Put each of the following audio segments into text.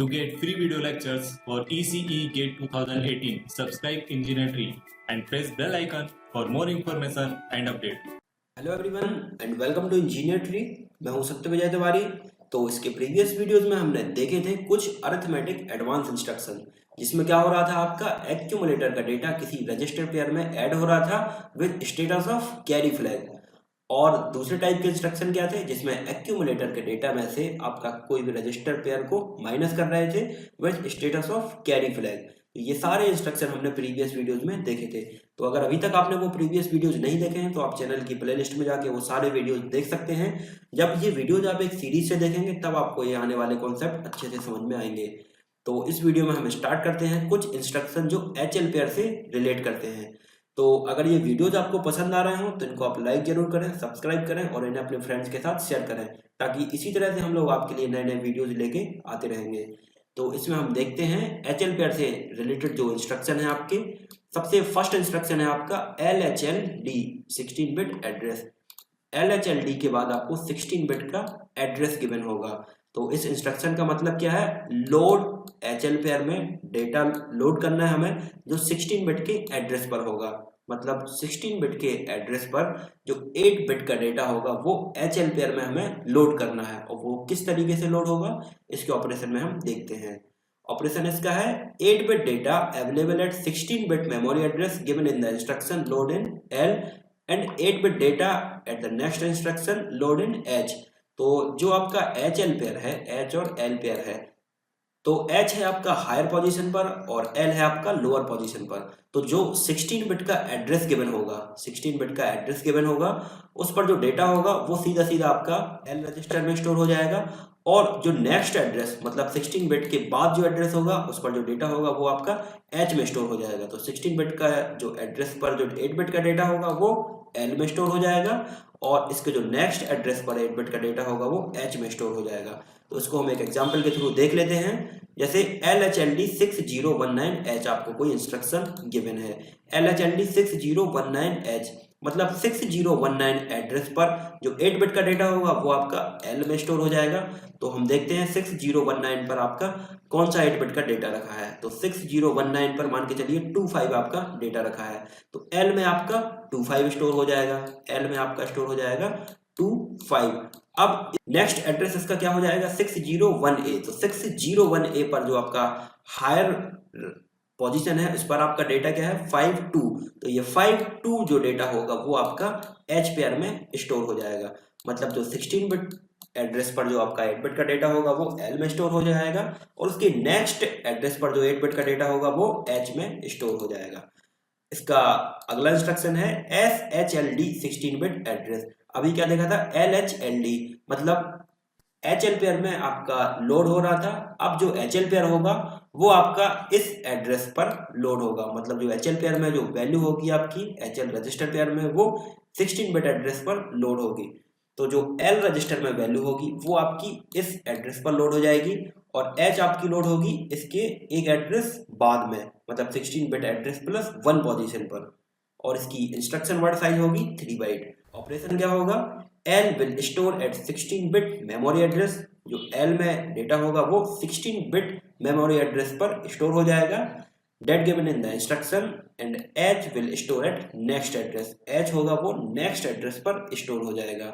To get free video lectures for ECE GATE 2018, subscribe Engineer Tree and press bell icon for more information and update. Hello everyone and welcome to engineer tree. मैं हूं सत्यविजय तिवारी। तो इसके previous videos में हमने देखे थे कुछ arithmetic advance instruction, जिसमें क्या हो रहा था, आपका एक्यूमुलेटर का डेटा किसी रजिस्टर पेयर में ऐड हो रहा था with status of carry flag. और दूसरे टाइप के इंस्ट्रक्शन क्या थे, जिसमें एक्यूमुलेटर के डेटा में से आपका कोई भी रजिस्टर पेयर को माइनस कर रहे थे with status of carry flag. ये सारे इंस्ट्रक्शन हमने प्रीवियस वीडियोस में देखे थे। तो अगर अभी तक आपने वो प्रीवियस वीडियोस नहीं देखे हैं तो आप चैनल की प्लेलिस्ट में जाके वो सारे वीडियोस देख सकते हैं। जब ये वीडियोज आप एक सीरीज से देखेंगे तब आपको ये आने वाले कॉन्सेप्ट अच्छे से समझ में आएंगे। तो इस वीडियो में हम स्टार्ट करते हैं कुछ इंस्ट्रक्शन जो HL पेयर से रिलेट करते हैं। तो अगर ये वीडियोज आपको पसंद आ रहे हो तो इनको आप लाइक जरूर करें, सब्सक्राइब करें और इन्हें अपने फ्रेंड्स के साथ शेयर करें, ताकि इसी तरह से हम लोग आपके लिए नए नए वीडियोज लेके आते रहेंगे। तो इसमें हम देखते हैं HL पेयर से रिलेटेड जो इंस्ट्रक्शन है आपके। सबसे फर्स्ट इंस्ट्रक्शन है आपका LHLD 16 बिट एड्रेस। LHLD के बाद आपको 16 बिट का एड्रेस गिवन होगा। तो इस इंस्ट्रक्शन का मतलब क्या है, लोड HL पेयर में डेटा लोड करना है हमें जो 16 बिट के एड्रेस पर होगा। मतलब 16 बिट के एड्रेस पर जो 8 बिट का डेटा होगा वो HL पेयर में हमें लोड करना है। और वो किस तरीके से लोड होगा, इसके ऑपरेशन में हम देखते हैं। ऑपरेशन इसका है 8 bit data available at 16 bit memory address given in the instruction load in L and 8 bit data at the next instruction load in H। तो जो आपका HL पेयर है, H और L पेयर है, तो H है आपका हायर पोजीशन पर और L है आपका लोअर पोजीशन पर। तो जो 16 बिट का एड्रेस गिवन होगा, 16 बिट का एड्रेस गिवन होगा, उस पर जो डेटा होगा वो सीधा सीधा आपका L रजिस्टर में स्टोर हो जाएगा। और जो नेक्स्ट एड्रेस मतलब 16 बिट के बाद जो एड्रेस होगा उस पर जो डेटा होगा वो आपका H में स्टोर हो जाएगा। तो 16 बिट का जो एड्रेस पर जो 8 बिट का डेटा होगा वो L में स्टोर हो जाएगा और इसके जो नेक्स्ट एड्रेस पर 8 बिट का डेटा होगा वो H में स्टोर हो जाएगा। तो इसको हम एक एग्जांपल के थ्रू देख लेते हैं। जैसे LHLD 6019H आपको कोई इंस्ट्रक्शन गिवन है। LHLD 6019H मतलब 6019 एड्रेस पर जो 8 बिट का डेटा होगा वो आपका L में स्टोर हो जाएगा। तो हम देखते हैं 6019 पर आपका कौन सा 8 बिट का डेटा रखा है। तो 6019 पर मान के चलिए 25 आपका डेटा रखा है। तो L में आपका 25 स्टोर हो जाएगा, L में आपका स्टोर हो जाएगा 25। अब नेक्स्ट एड्रेस इसका क्या हो जाएगा, 601A। तो 601A पर जो आपका हायर पोजीशन है उस पर आपका डेटा क्या है 52। तो ये 52 जो डेटा होगा वो आपका H पेयर में स्टोर हो जाएगा। मतलब जो 16 बिट एड्रेस पर जो आपका 8 बिट का डेटा होगा वो L में स्टोर हो जाएगा और उसके नेक्स्ट एड्रेस पर जो 8 बिट का डेटा होगा वो H में स्टोर हो जाएगा। इसका अगला इंस्ट्रक्शन है SHLD 16 बिट एड्रेस। अभी क्या देखा था, LHLD मतलब HL पेयर में आपका लोड हो रहा था। अब जो HL पेयर होगा वो आपका इस एड्रेस पर लोड होगा। मतलब जो HL पेयर में जो वैल्यू होगी आपकी HL रजिस्टर पेयर में वो 16 बिट एड्रेस पर लोड होगी। तो जो L रजिस्टर में वैल्यू होगी वो आपकी इस एड्रेस पर लोड हो जाएगी और H आपकी लोड होगी इसके एक एड्रेस बाद में, मतलब 16 बिट एड्रेस प्लस 1 पोजीशन पर। और इसकी इंस्ट्रक्शन वर्ड साइज होगी 3 बाइट। ऑपरेशन क्या होगा, L will store at 16 bit memory address. जो L में डेटा होगा वो 16 बिट मेमोरी एड्रेस पर स्टोर हो जाएगा that given in the instruction and H will store at next address। H होगा वो नेक्स्ट एड्रेस पर स्टोर हो जाएगा।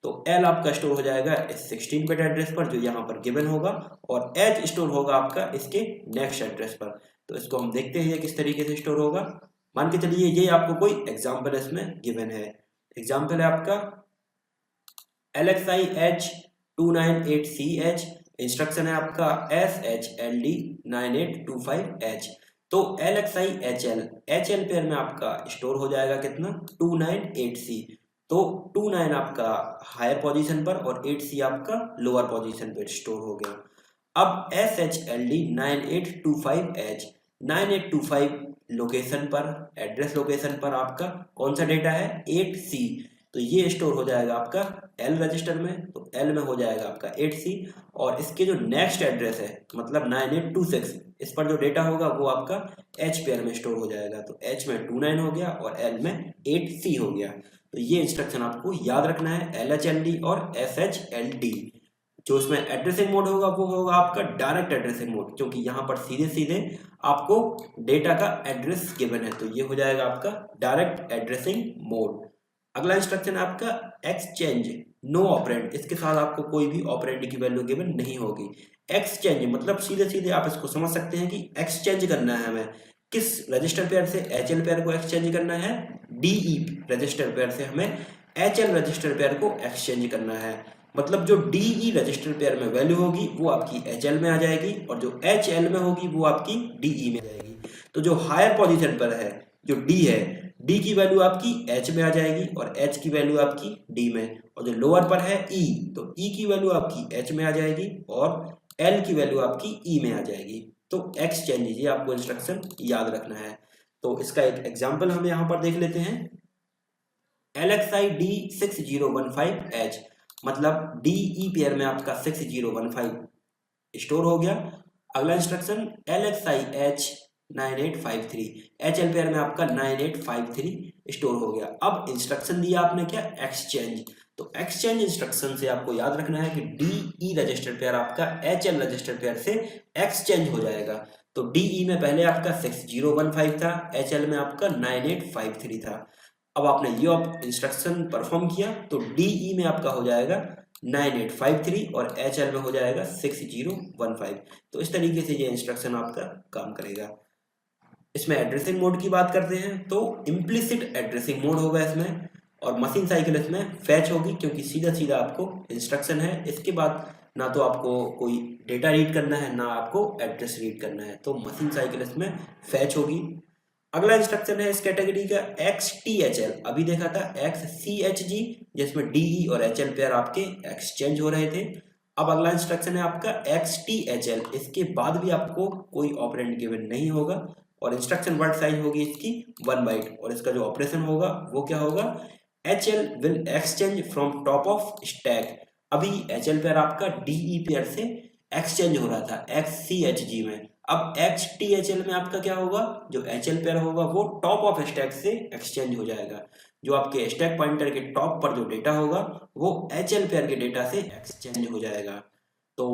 तो L आपका स्टोर हो जाएगा इस 16 बिट एड्रेस पर जो यहाँ पर गिवन होगा और H स्टोर होगा आपका इसके नेक्स्ट एड्रेस पर। तो इसको हम देखते हैं किस तरीके से स्टोर होगा। मान के चलिए ये आपको कोई एग्जाम्पल इसमें गिवन है। एग्जाम्पल है आपका LXI H298CH। इंस्ट्रक्शन है आपका SHLD 9825H। तो LXI HL पेयर में आपका स्टोर हो जाएगा कितना 298C। तो 29 आपका हायर पोजीशन पर और 8C आपका लोअर पोजीशन पर स्टोर हो गया। अब SHLD 9825H 9825 लोकेशन पर एड्रेस लोकेशन पर आपका कौन सा डेटा है 8C। तो ये स्टोर हो जाएगा आपका L रजिस्टर में। तो L में हो जाएगा आपका 8C और इसके जो नेक्स्ट एड्रेस है मतलब 9826 इस पर जो डेटा होगा वो आपका H पेयर में स्टोर हो जाएगा। तो H में 29 हो गया और L में 8C हो गया। तो ये इंस्ट्रक्शन आपको याद रखना है LHLD और SHLD। जो इसमें एड्रेसिंग मोड होगा वो होगा आपका डायरेक्ट एड्रेसिंग मोड, क्योंकि यहाँ पर सीधे सीधे आपको डेटा का एड्रेस गिवन है, तो ये हो जाएगा आपका डायरेक्ट एड्रेसिंग मोड। अगला इंस्ट्रक्शन है आपका एक्सचेंज नो ऑपरेंड, इसके साथ आपको कोई भी ऑपरेंड की वैल्यू गिवन नहीं होगी। एक्सचेंज मतलब सीधे सीधे आप इसको समझ सकते हैं कि एक्सचेंज करना है हमें, किस रजिस्टर पेयर से HL पेयर को एक्सचेंज करना है, DE रजिस्टर पेयर से हमें HL रजिस्टर पेयर को एक्सचेंज करना है। मतलब जो DE रजिस्टर पेयर में वैल्यू होगी वो आपकी HL में आ जाएगी और जो HL में होगी वो आपकी DE में आ जाएगी। तो जो हायर पोजीशन पर है जो D है, D की वैल्यू आपकी H में आ जाएगी और H की वैल्यू आपकी D में, और जो लोअर पर है E, तो E की वैल्यू आपकी H में आ जाएगी और L की वैल्यू आपकी E में आ जाएगी। तो एक्सचेंज, ये आपको इंस्ट्रक्शन याद रखना है। तो इसका एक एग्जांपल हम यहाँ पर देख लेते हैं। LXI D6015H मतलब DE पेयर में आपका 6015 स्टोर हो गया। अगला instruction LXI H9853 HL pair में आपका 9853 स्टोर हो गया। अब इंस्ट्रक्शन दिया आपने क्या, एक्सचेंज, तो एक्सचेंज इंस्ट्रक्शन से आपको याद रखना है कि DE रजिस्टर पेयर आपका HL रजिस्टर पेयर से एक्सचेंज हो जाएगा। तो DE में पहले आपका 6015 था, HL में आपका 9853 था। अब आपने ये इंस्ट्रक्शन परफॉर्म किया तो DE में आपका हो जाएगा 9853 और HL में हो जाएगा 6015। तो इस तरीके से ये इंस्ट्रक्शन आपका काम करेगा। इसमें एड्रेसिंग मोड की बात करते हैं तो इम्प्लिसिट एड्रेसिंग मोड होगा इसमें, और मशीन साइकिल इसमें फैच होगी, क्योंकि सीधा सीधा आपको इंस्ट्रक्शन है, इसके बाद ना तो आपको कोई डेटा रीड करना है ना आपको एड्रेस रीड करना है, तो मशीन साइकिल इसमें फैच होगी। अगला इंस्ट्रक्शन है इस कैटेगरी का XTHL, अभी देखा था XCHG जिसमें DE और HL पेयर आपके एक्सचेंज हो रहे थे। अब अगला इंस्ट्रक्शन है आपका XTHL, इसके बाद भी आपको कोई ऑपरेंड गिवन नहीं होगा और इंस्ट्रक्शन वर्ड साइज होगी इसकी 1 बाइट, और इसका जो ऑपरेशन होगा वो क्या होगा, HL will exchange from top of stack. अभी HL पेयर आपका DE पेयर से एक्सचेंज हो रहा था XCHG में, अब XTHL में आपका क्या होगा, जो HL पेयर होगा वो टॉप ऑफ स्टैक से एक्सचेंज हो जाएगा। जो आपके स्टैक पॉइंटर के टॉप पर जो डेटा होगा वो HL पेयर के डेटा से एक्सचेंज हो जाएगा। तो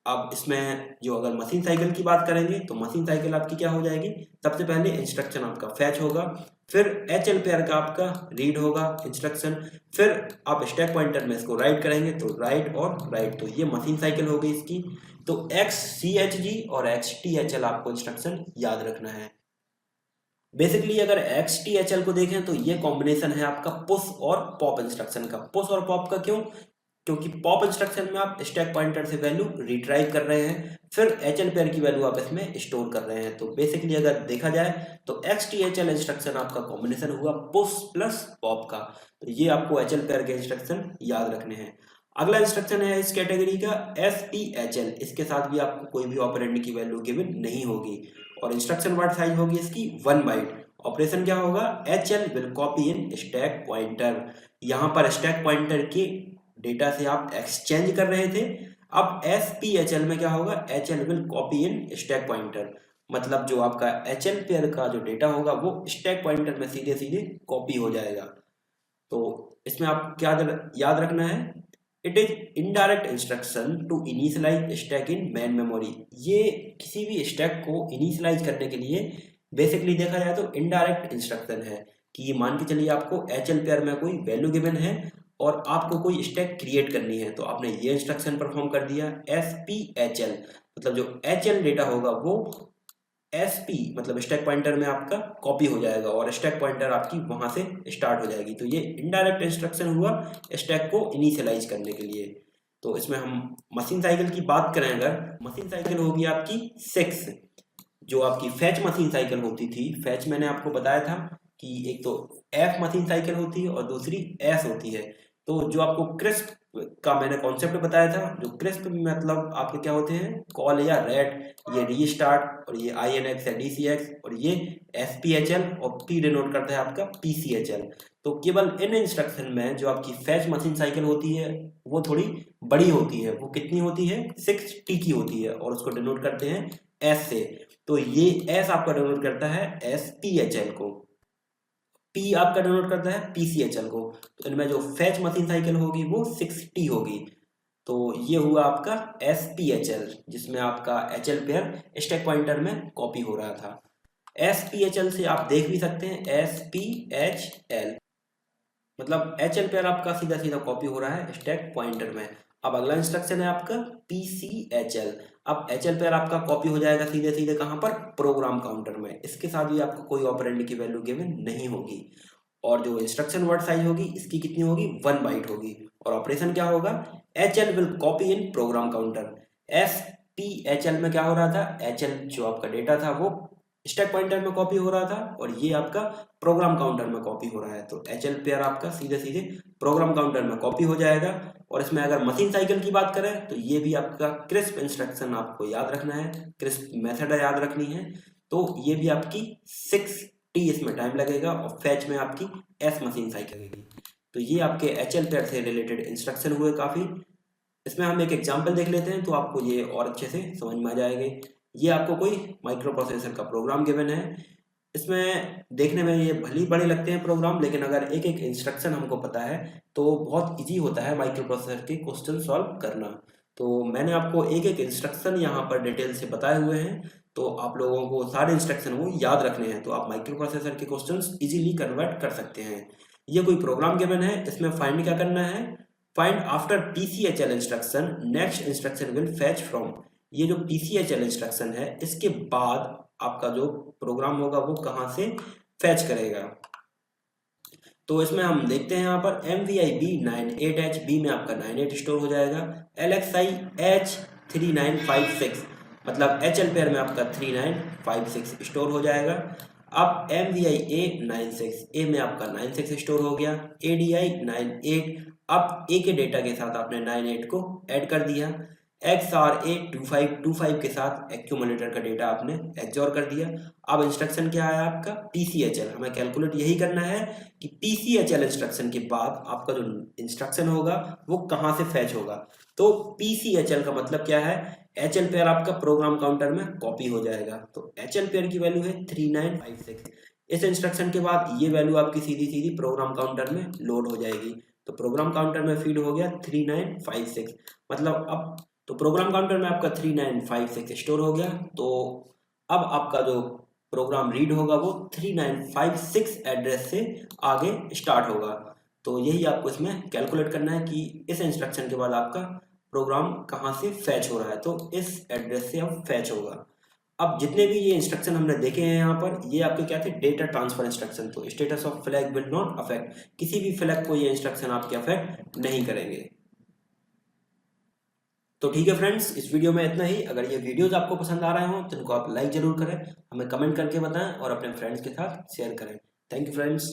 अब इसमें जो अगर मशीन साइकिल की बात करेंगे तो मशीन साइकिल आपकी क्या हो जाएगी, सबसे पहले इंस्ट्रक्शन आपका फैच होगा, फिर HL पेयर का आपका रीड होगा इंस्ट्रक्शन, फिर आप स्टैक पॉइंटर में इसको राइट करेंगे तो राइट और राइट, तो ये मशीन साइकिल हो गई इसकी। तो XCHG और XTHL आपको इंस्ट्रक्शन याद रखना है। बेसिकली अगर XTHL को देखें तो ये कॉम्बिनेशन है आपका पुश और पॉप इंस्ट्रक्शन का। पुश और पॉप का क्यों, क्योंकि पॉप इंस्ट्रक्शन में आप स्टैक पॉइंटर से वैल्यू रिट्राइव कर रहे हैं, फिर HL पेयर की वैल्यू आप इसमें स्टोर कर रहे हैं। तो बेसिकली अगर देखा जाए तो XTHL इंस्ट्रक्शन आपका कॉम्बिनेशन हुआ पुश प्लस पॉप का, तो ये आपको HL पेयर के इंस्ट्रक्शन याद रखने हैं। अगला इंस्ट्रक्शन है इस कैटेगरी का SPHL, इसके साथ भी आपको कोई भी ऑपरेंड की वैल्यू गिवन नहीं होगी और इंस्ट्रक्शन वर्ड साइज होगी इसकी 1 बाइट। ऑपरेशन क्या होगा, HL will copy in stack pointer, यहाँ पर स्टैक पॉइंटर के डेटा से आप एक्सचेंज कर रहे थे। अब SPHL में क्या होगा, HL will copy in stack pointer, मतलब जो आपका HL पेयर का जो डेटा होगा वो स्टैक पॉइंटर में सीधे सीधे कॉपी हो जाएगा। तो इसमें आप क्या याद रखना है, it is indirect instruction to initialise stack in main memory. ये किसी भी स्टैक को इनिशियलाइज करने के लिए बेसिकली देखा जाए तो इनडायरेक्ट इंस्ट्रक्शन है कि ये मान के चलिए आपको HL पेयर में कोई वैल्यू गिवन है और आपको कोई स्टैक क्रिएट करनी है, तो आपने ये इंस्ट्रक्शन परफॉर्म कर दिया SPHL, मतलब जो HL डेटा होगा वो SP मतलब स्टैक पॉइंटर में आपका कॉपी हो जाएगा और स्टैक पॉइंटर आपकी वहां से स्टार्ट हो जाएगी। तो ये इनडायरेक्ट इंस्ट्रक्शन हुआ स्टैक को इनिशियलाइज करने के लिए। तो इसमें हम मशीन साइकिल की बात करें, अगर मशीन साइकिल होगी आपकी 6, जो आपकी फैच मशीन साइकिल होती थी, फैच मैंने आपको बताया था कि एक तो F मशीन साइकिल होती है और दूसरी S होती है। तो जो आपको क्रिस्प का मैंने कॉन्सेप्ट बताया था, जो क्रिस्प मतलब आपके क्या होते हैं, कॉल या रेट, ये रीस्टार्ट और ये INX या DCX और ये SPHL और P डिनोट करता है आपका PCHL। तो केवल इन इंस्ट्रक्शन में जो आपकी फैच मशीन साइकिल होती है वो थोड़ी बड़ी होती है, वो कितनी होती है, 6T की होती है और उसको डिनोट करते हैं S से। तो ये S आपका डिनोट करता है SPHL को, P आपका डिनोट करता है PCHL को। तो इनमें जो फैच मशीन साइकिल होगी वो 6T होगी। तो ये हुआ आपका SPHL, जिसमें आपका HL पेयर स्टैक पॉइंटर में कॉपी हो रहा था। SPHL से आप देख भी सकते हैं SPHL, मतलब HL पेयर आपका सीधा सीधा कॉपी हो रहा है स्टैक पॉइंटर में। अब अगला इंस्ट्रक्शन है आपका PCHL। अब HL पेयर आपका कॉपी हो जाएगा सीधे सीधे कहाँ पर, प्रोग्राम काउंटर में। इसके साथ भी आपको कोई ऑपरेंड की वैल्यू गिवन नहीं होगी, और जो इंस्ट्रक्शन वर्ड साइज होगी इसकी कितनी होगी, 1 बाइट होगी। और ऑपरेशन क्या होगा, HL will copy in program counter. SPHL में क्या हो रहा था, HL जो आपका डेटा था वो स्टैक पॉइंटर में कॉपी हो रहा था, और ये आपका प्रोग्राम काउंटर में कॉपी हो रहा है। तो HL पेयर आपका सीधे सीधे प्रोग्राम काउंटर में कॉपी हो जाएगा। और इसमें अगर मशीन साइकिल की बात करें तो ये भी आपका क्रिस्प इंस्ट्रक्शन आपको याद रखना है, क्रिस्प मेथड याद रखनी है। तो ये भी आपकी 6T इसमें टाइम लगेगा, और फैच में आपकी S मशीन साइकिल लगेगी। तो ये आपके HL पेयर से रिलेटेड इंस्ट्रक्शन हुए काफी। इसमें हम एक एग्जाम्पल देख लेते हैं तो आपको ये और अच्छे से समझ में आ जाएगा। ये आपको कोई माइक्रो प्रोसेसर का प्रोग्राम गिवन है। इसमें देखने में ये भले ही बड़े लगते हैं प्रोग्राम, लेकिन अगर एक एक इंस्ट्रक्शन हमको पता है तो बहुत इजी होता है माइक्रो प्रोसेसर के क्वेश्चन सॉल्व करना। तो मैंने आपको एक एक इंस्ट्रक्शन यहाँ पर डिटेल से बताए हुए हैं, तो आप लोगों को सारे इंस्ट्रक्शन वो याद रखने हैं, तो आप माइक्रो प्रोसेसर के क्वेश्चंस इजीली कन्वर्ट कर सकते हैं। ये कोई प्रोग्राम गिवन है, इसमें फाइंड क्या करना है, find after PCHL instruction next instruction will fetch from. ये जो PCHL इंस्ट्रक्शन है इसके बाद आपका जो प्रोग्राम होगा वो कहाँ से फैच करेगा। तो इसमें हम देखते हैं यहाँ पर MVIB 98H, B में आपका 98 स्टोर हो जाएगा, LXI H 3956, मतलब HL पेयर में आपका 3956 स्टोर हो जाएगा। अब MVIA 96, A में आपका 96 स्टोर हो गया, ADI 98, अब A के डेटा के साथ आपने 98 को ऐड कर दिया, XRA 2525 के साथ एक्यूमुलेटर का डेटा आपने एक्सऑर कर दिया। अब इंस्ट्रक्शन क्या है आपका PCHL, हमें कैलकुलेट यही करना है कि PCHL इंस्ट्रक्शन के बाद आपका जो इंस्ट्रक्शन होगा वो कहाँ से फैच होगा। तो PCHL का मतलब क्या है, HL पेयर आपका प्रोग्राम काउंटर में कॉपी हो जाएगा। तो HL पेयर की वैल्यू है 3956। इस इंस्ट्रक्शन के बाद ये वैल्यू आपकी सीधी सीधी प्रोग्राम काउंटर में लोड हो जाएगी। तो प्रोग्राम काउंटर में फीड हो गया 3956, मतलब अब तो प्रोग्राम काउंटर में आपका 3956 स्टोर हो गया। तो अब आपका जो प्रोग्राम रीड होगा वो 3956 एड्रेस से आगे स्टार्ट होगा। तो यही आपको इसमें कैलकुलेट करना है कि इस इंस्ट्रक्शन के बाद आपका प्रोग्राम कहाँ से फैच हो रहा है, तो इस एड्रेस से अब फैच होगा। अब जितने भी ये इंस्ट्रक्शन हमने देखे हैं यहाँ पर, ये आपके क्या थे, डेटा ट्रांसफर इंस्ट्रक्शन। तो status of flag will not affect, किसी भी फ्लैग को ये इंस्ट्रक्शन आपके अफेक्ट नहीं करेंगे। तो ठीक है फ्रेंड्स, इस वीडियो में इतना ही। अगर ये वीडियोस आपको पसंद आ रहे हो तो इनको आप लाइक जरूर करें, हमें कमेंट करके बताएं और अपने फ्रेंड्स के साथ शेयर करें। Thank you friends.